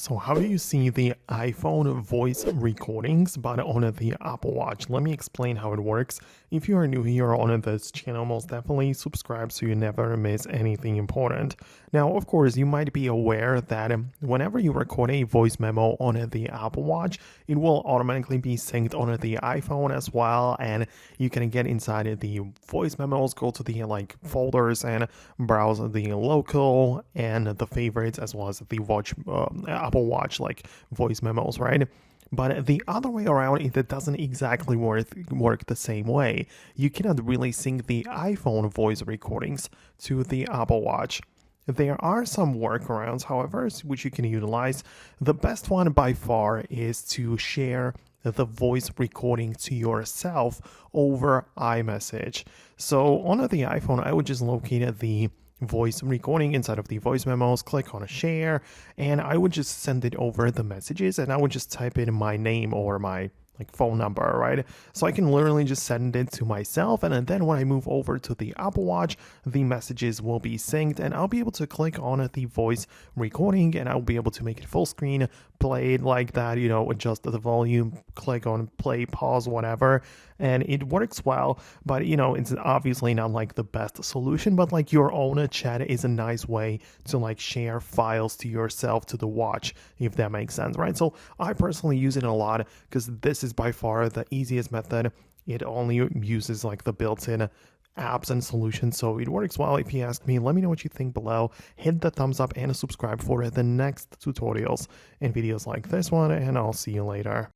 So how do you see the iPhone voice recordings but on the Apple Watch? Let me explain how it works. If you are new here on this channel, most definitely subscribe so you never miss anything important. Now, of course, you might be aware that whenever you record a voice memo on the Apple Watch, it will automatically be synced on the iPhone as well, and you can get inside the voice memos, go to the folders and browse the local and the favorites as well as the Apple Watch voice memos, right? But the other way around, it doesn't exactly work the same way. You cannot really sync the iPhone voice recordings to the Apple Watch. There are some workarounds, however, which you can utilize. The best one by far is to share the voice recording to yourself over iMessage. So on the iPhone, I would just locate the voice recording inside of the voice memos, click on share, and I would just send it over the messages, and I would just type in my name or my phone number, right? So I can literally just send it to myself, and then when I move over to the Apple Watch, the messages will be synced, and I'll be able to click on the voice recording, and I'll be able to make it full screen, play it like that, adjust the volume, click on play, pause, whatever, and it works well. But it's obviously not the best solution, but your own chat is a nice way to share files to yourself, to the watch, if that makes sense, right? So I personally use it a lot because this is by far the easiest method. It only uses the built-in apps and solutions, so it works well if you ask me. Let me know what you think below. Hit the thumbs up and subscribe for the next tutorials and videos like this one, and I'll see you later.